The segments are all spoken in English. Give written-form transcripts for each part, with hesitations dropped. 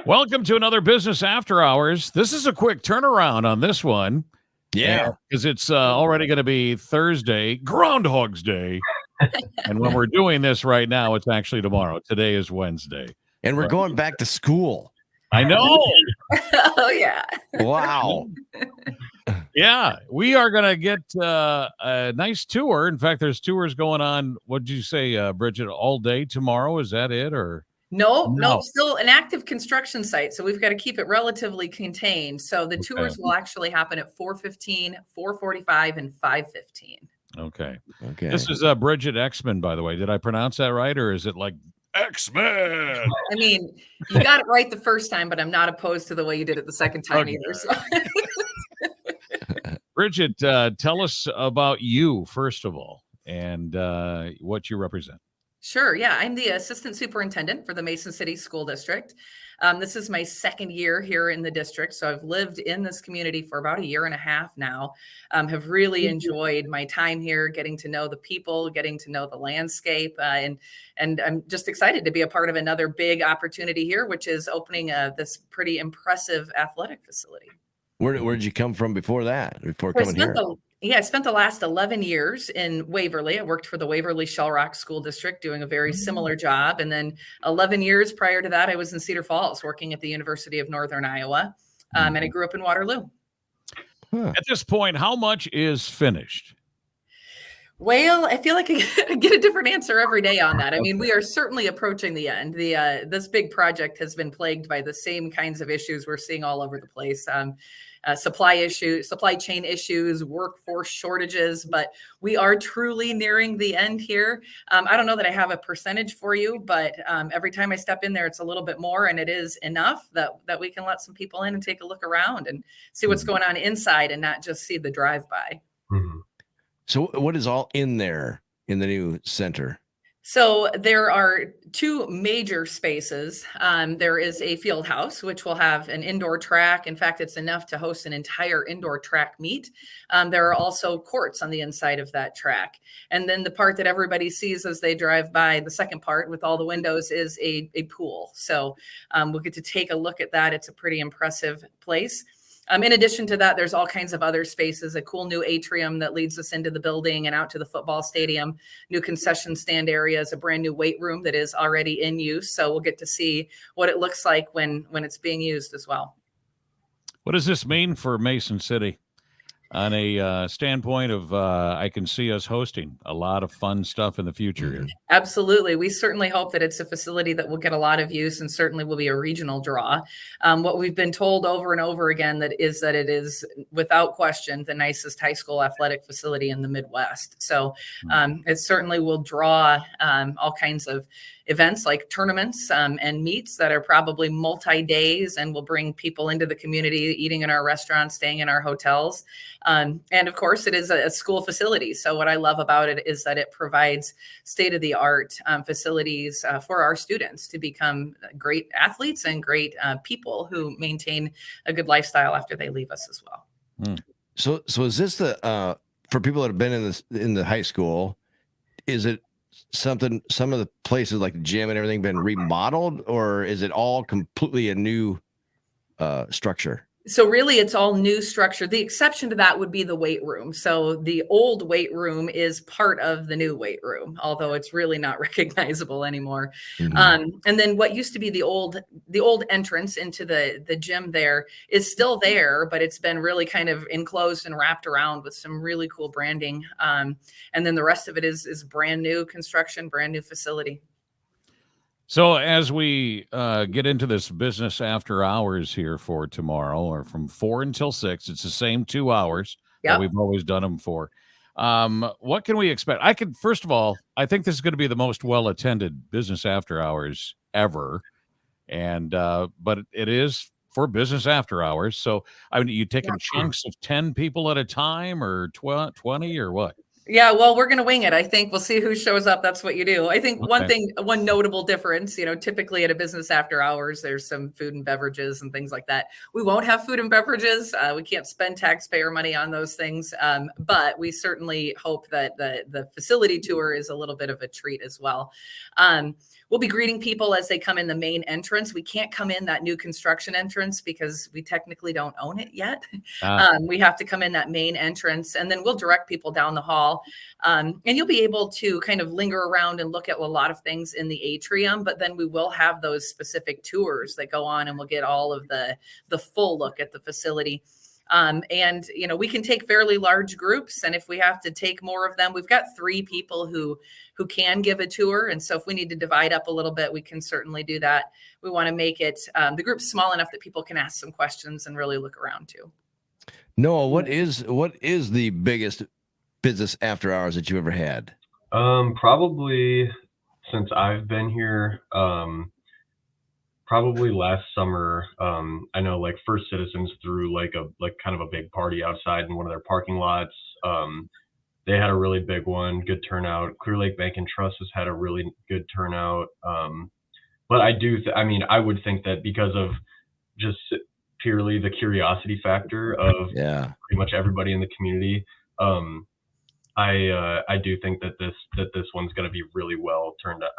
Welcome to another Business After Hours. This is a quick turnaround on this one. Yeah. Because it's already going to be Thursday, Groundhog's Day. And when we're doing this right now, it's actually tomorrow. Today is Wednesday. And we're going back to school. I know. Oh, yeah. Wow. Yeah, we are going to get a nice tour. In fact, there's tours going on. What did you say, Bridgette, all day tomorrow? Is that it? Or No, still an active construction site. So we've got to keep it relatively contained. So the tours will actually happen at 4:15, 4:45, and 5:15. Okay. This is Bridgette Exman, by the way. Did I pronounce that right? Or is it like Exman? I mean, you got it right the first time, but I'm not opposed to the way you did it the second time either. So. Bridgette, tell us about you, first of all, and what you represent. Sure. Yeah. I'm the assistant superintendent for the Mason City School District. This is my second year here in the district. So I've lived in this community for about a year and a half now. Have really enjoyed my time here, getting to know the people, getting to know the landscape. And I'm just excited to be a part of another big opportunity here, which is opening this pretty impressive athletic facility. Where did you come from before that? Before coming here? I spent the last 11 years in Waverly. I worked for the Waverly Shell Rock School District doing a very similar job. And then 11 years prior to that, I was in Cedar Falls working at the University of Northern Iowa. And I grew up in Waterloo. At this point, how much is finished? Well, I feel like I get a different answer every day on that. I mean, we are certainly approaching the end. This big project has been plagued by the same kinds of issues we're seeing all over the place. Supply chain issues, workforce shortages, but we are truly nearing the end here. I don't know that I have a percentage for you, but every time I step in there, it's a little bit more, and it is enough that we can let some people in and take a look around and see what's going on inside and not just see the drive-by. Mm-hmm. So what is all in there in the new center? So there are two major spaces. There is a field house, which will have an indoor track. In fact, it's enough to host an entire indoor track meet. There are also courts on the inside of that track. And then the part that everybody sees as they drive by, the second part with all the windows, is a pool. So we'll get to take a look at that. It's a pretty impressive place. In addition to that, there's all kinds of other spaces, a cool new atrium that leads us into the building and out to the football stadium, new concession stand areas, a brand new weight room that is already in use. So we'll get to see what it looks like when it's being used as well. What does this mean for Mason City on a standpoint of I can see us hosting a lot of fun stuff in the future here? Absolutely. We certainly hope that it's a facility that will get a lot of use and certainly will be a regional draw. What we've been told over and over again that it is without question the nicest high school athletic facility in the Midwest. So it certainly will draw all kinds of events like tournaments and meets that are probably multi-days and will bring people into the community, eating in our restaurants, staying in our hotels. And of course, it is a school facility. So what I love about it is that it provides state-of-the-art facilities for our students to become great athletes and great people who maintain a good lifestyle after they leave us as well. So is this for people that have been in the high school, is it some of the places like the gym and everything been remodeled, or is it all completely a new structure? So really, it's all new structure. The exception to that would be the weight room. So the old weight room is part of the new weight room, although it's really not recognizable anymore. And then what used to be the old entrance into the gym there is still there, but it's been really kind of enclosed and wrapped around with some really cool branding. And then the rest of it is brand new construction, brand new facility. So as we get into this business after hours here for tomorrow, or from 4 until 6, it's the same 2 hours that we've always done them for. What can we expect? First of all, I think this is going to be the most well-attended business after hours ever. And but it is for business after hours. So I mean, you taking chunks of 10 people at a time, or 20, or what? Yeah, well, we're going to wing it. I think we'll see who shows up. That's what you do. I think one notable difference, typically at a business after hours, there's some food and beverages and things like that. We won't have food and beverages. We can't spend taxpayer money on those things. But we certainly hope that the facility tour is a little bit of a treat as well. we'll be greeting people as they come in the main entrance. We can't come in that new construction entrance because we technically don't own it yet. We have to come in that main entrance, and then we'll direct people down the hall. And you'll be able to kind of linger around and look at a lot of things in the atrium, but then we will have those specific tours that go on, and we'll get all of the full look at the facility. And, you know, we can take fairly large groups. And if we have to take more of them, we've got 3 people who can give a tour. And so if we need to divide up a little bit, we can certainly do that. We want to make it the group small enough that people can ask some questions and really look around too. Noah, what is the biggest business after hours that you ever had? Probably since I've been here, probably last summer. I know like First Citizens threw like kind of a big party outside in one of their parking lots. They had a really big one, good turnout. Clear Lake Bank and Trust has had a really good turnout. But I would think that because of just purely the curiosity factor of pretty much everybody in the community, I do think that this one's going to be really well turned out.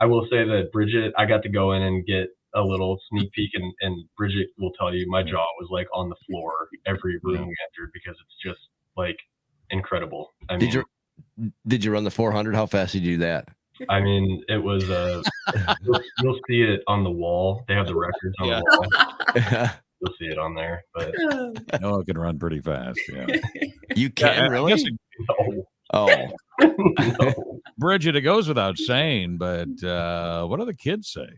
I will say that Bridgette, I got to go in and get a little sneak peek, and Bridgette will tell you my jaw was like on the floor every room we entered because it's just like incredible. Did you run the 400? How fast did you do that? I mean, it was you'll see it on the wall. They have the records on the wall. You'll see it on there, but Noah can run pretty fast. Yeah, you can really. No. Oh, No. Bridgette, it goes without saying, but what do the kids say?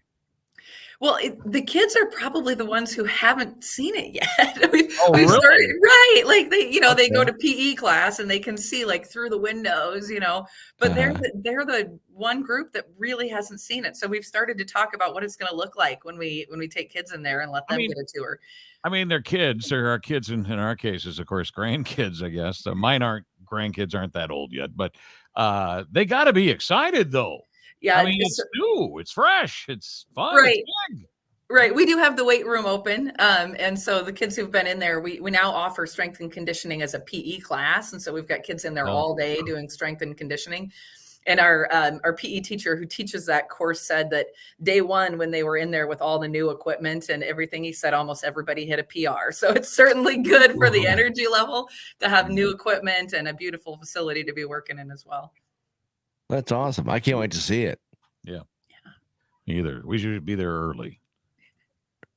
Well, the kids are probably the ones who haven't seen it yet. We've really? started, right? Like they go to PE class and they can see like through the windows, but they're the one group that really hasn't seen it. So we've started to talk about what it's going to look like when we take kids in there and let them get a tour. I mean, they're kids. They're our kids in our cases, of course, grandkids, I guess. Grandkids aren't that old yet, but they got to be excited though. Yeah, I mean, it's new, it's fresh, it's fun, right? It's big. Right. We do have the weight room open. And so the kids who've been in there, we now offer strength and conditioning as a PE class. And so we've got kids in there all day doing strength and conditioning. And our PE teacher who teaches that course said that day one, when they were in there with all the new equipment and everything, he said almost everybody hit a PR. So it's certainly good for the energy level to have new equipment and a beautiful facility to be working in as well. That's awesome. I can't wait to see it. Yeah. Either. We should be there early.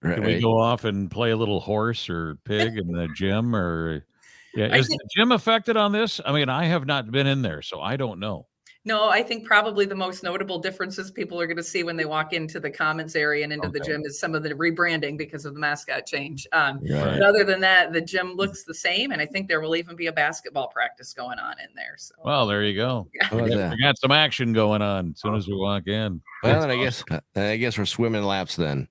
Right. Can we go off and play a little horse or pig in the gym? Or is the gym affected on this? I mean, I have not been in there, so I don't know. No, I think probably the most notable differences people are going to see when they walk into the commons area and into the gym is some of the rebranding because of the mascot change. But other than that, the gym looks the same. And I think there will even be a basketball practice going on in there. So, well, there you go. Yeah. We got some action going on as soon as we walk in. Well, and I guess we're swimming laps then.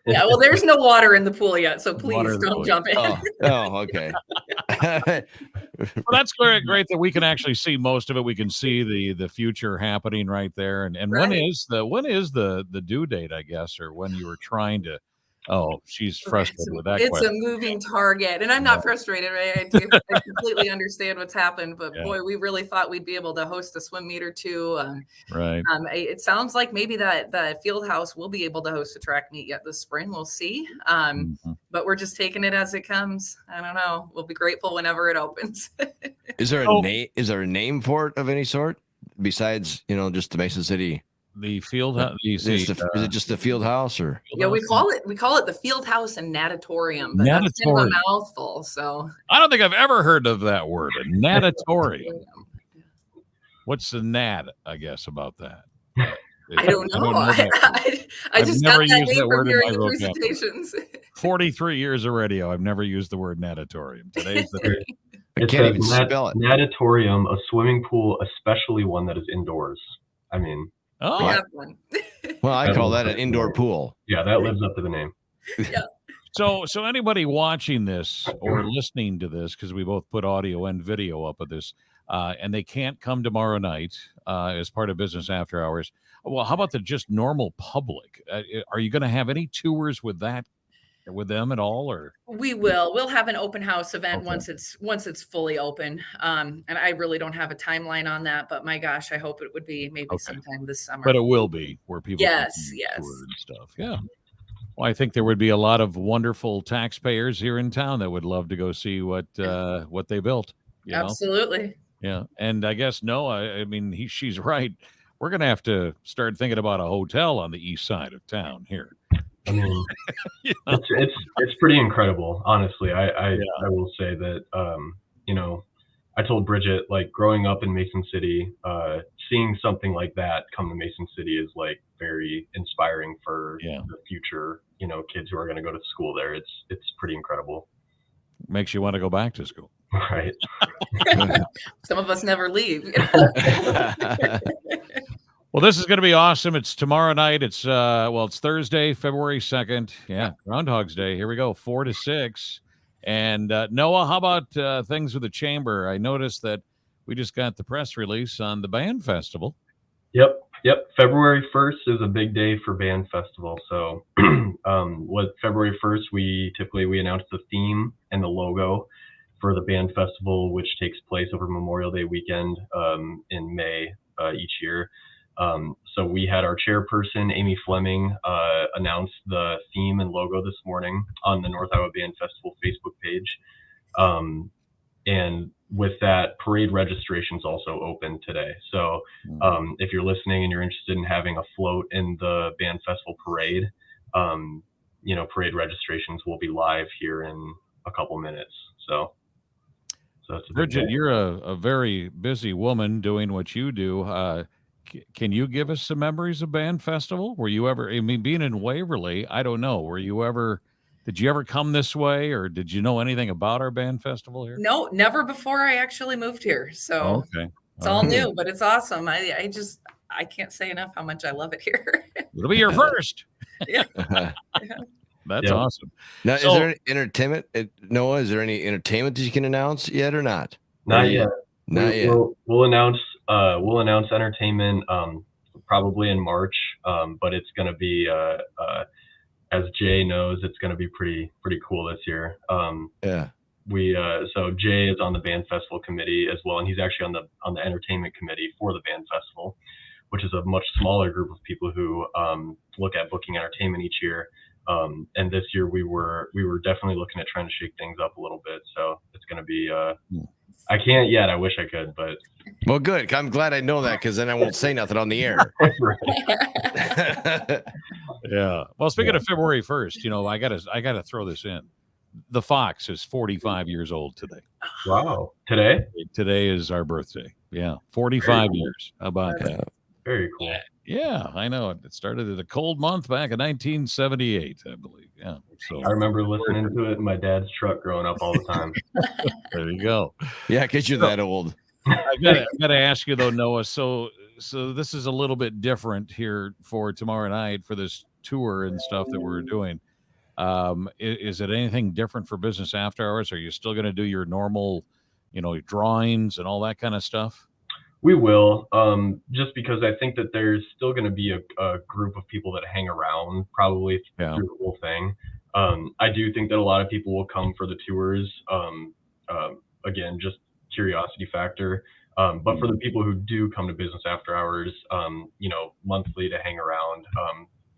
Yeah, well, there's no water in the pool yet, so please don't jump in. Oh, okay. Well, that's great that we can actually see most of it. We can see the future happening right there. And when is the due date, I guess, or when you were trying to? Oh, she's frustrated with that. It's a moving target, and I'm not frustrated. Right? I completely understand what's happened, but boy, we really thought we'd be able to host a swim meet or two. Right. It sounds like maybe that the field house will be able to host a track meet yet this spring. We'll see. But we're just taking it as it comes. I don't know. We'll be grateful whenever it opens. Is there a name? Is there a name for it of any sort besides just the Mason City? The field house. Is it just the field house or? Yeah, we call it the field house and natatorium. But that's kind of a mouthful. So I don't think I've ever heard of that word, a natatorium. What's the nat? I guess about that. I don't know. I just got that name from hearing the presentations. 43 years of radio. I've never used the word natatorium. Today's the day. I can't even spell it. Natatorium, a swimming pool, especially one that is indoors. I mean. Oh, well, I call that an indoor pool. Yeah, that lives up to the name. Yeah. So anybody watching this or listening to this, because we both put audio and video up of this, and they can't come tomorrow night as part of business after hours. Well, how about the just normal public? Are you going to have any tours with that with them at all, or? We'll have an open house event Okay. once it's fully open. And I really don't have a timeline on that, but my gosh, I hope it would be maybe sometime this summer. But it will be where people yes, can yes. tour and stuff. Yeah. Well, I think there would be a lot of wonderful taxpayers here in town that would love to go see what they built. You know? Absolutely. Yeah. And I guess I mean she's right. We're gonna have to start thinking about a hotel on the east side of town here. I mean, it's pretty incredible, honestly. I will say that, you know, I told Bridgette, like, growing up in Mason City, seeing something like that come to Mason City is like very inspiring for the future, you know, kids who are going to go to school there. It's pretty incredible. Makes you want to go back to school. Right. Some of us never leave. Well, this is going to be awesome. It's tomorrow night. It's it's Thursday, February 2nd. Yeah, Groundhog's Day. Here we go, 4 to 6. And Noah, how about things with the chamber? I noticed that we just got the press release on the band festival. Yep. February 1st is a big day for band festival. So, February 1st, we announce the theme and the logo for the band festival, which takes place over Memorial Day weekend in May each year. So we had our chairperson, Amy Fleming, announce the theme and logo this morning on the North Iowa Band Festival Facebook page. And with that, parade registration's also open today. So if you're listening and you're interested in having a float in the band festival parade, parade registrations will be live here in a couple minutes. So that's Bridgette, you're a very busy woman doing what you do. Can you give us some memories of band festival? Were you ever, I mean, being in Waverly, I don't know, did you ever come this way, or did you know anything about our band festival here? No, never before I actually moved here. So it's all new, but it's awesome. I can't say enough how much I love it here. It'll be your first. Yeah. That's awesome. Now, is there any entertainment, Noah? Is there any entertainment that you can announce yet or not? Not yet. Not yet. We'll announce entertainment probably in March, but it's going to be as Jay knows, it's going to be pretty cool this year. So Jay is on the band festival committee as well, and he's actually on the entertainment committee for the band festival, which is a much smaller group of people who look at booking entertainment each year. And this year we were definitely looking at trying to shake things up a little bit. So it's going to be I can't yet. I wish I could, but well, good. I'm glad I know that, because then I won't say nothing on the air. Yeah. Well, speaking of February 1st, I gotta throw this in. The Fox is 45 years old today. Wow. Today is our birthday. Yeah. 45 years. How about that? Very cool. Yeah, I know. It started at a cold month back in 1978, I believe. Yeah. So I remember listening to it in my dad's truck growing up all the time. There you go. Yeah, because you're that old. I gotta ask you though, Noah. So this is a little bit different here for tomorrow night for this tour and stuff that we're doing. Is it anything different for business after hours? Are you still going to do your normal, drawings and all that kind of stuff? We will, just because I think that there's still going to be a group of people that hang around probably through the whole thing. I do think that a lot of people will come for the tours. Again, just curiosity factor. But for the people who do come to business after hours, monthly to hang around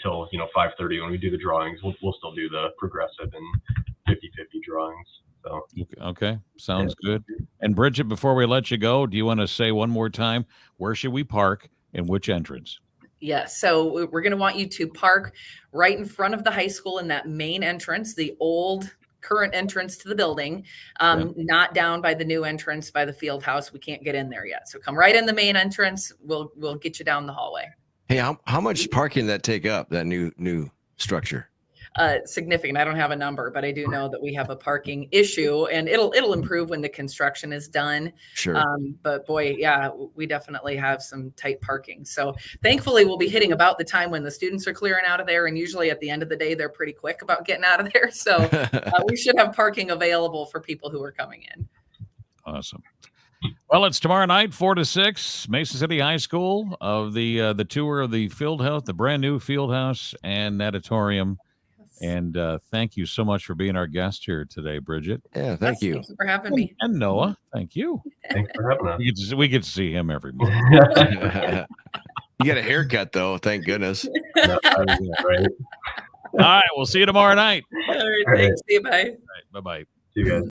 till 5:30 when we do the drawings, we'll still do the progressive and 50-50 drawings. So okay, sounds good. And Bridgette, before we let you go, do you want to say one more time, where should we park and which entrance? Yes. So we're going to want you to park right in front of the high school in that main entrance, the old current entrance to the building, not down by the new entrance by the field house. We can't get in there yet. So come right in the main entrance. We'll get you down the hallway. Hey, how much parking did that take up, that new structure? Significant. I don't have a number, but I do know that we have a parking issue, and it'll improve when the construction is done. Sure. But boy, yeah, we definitely have some tight parking. So thankfully we'll be hitting about the time when the students are clearing out of there. And usually at the end of the day, they're pretty quick about getting out of there. So we should have parking available for people who are coming in. Awesome. Well, it's tomorrow night, 4 to 6, Mason City High School, of the tour of the field house, the brand new field house and auditorium. And thank you so much for being our guest here today, Bridgette. Yeah, thank you. Thank you for having me. And Noah, thank you. Thanks for having us. We get to see him every month. You got a haircut though, thank goodness. No, right. All right, we'll see you tomorrow night. All right, thanks. See you. Bye. Bye-bye. See you guys.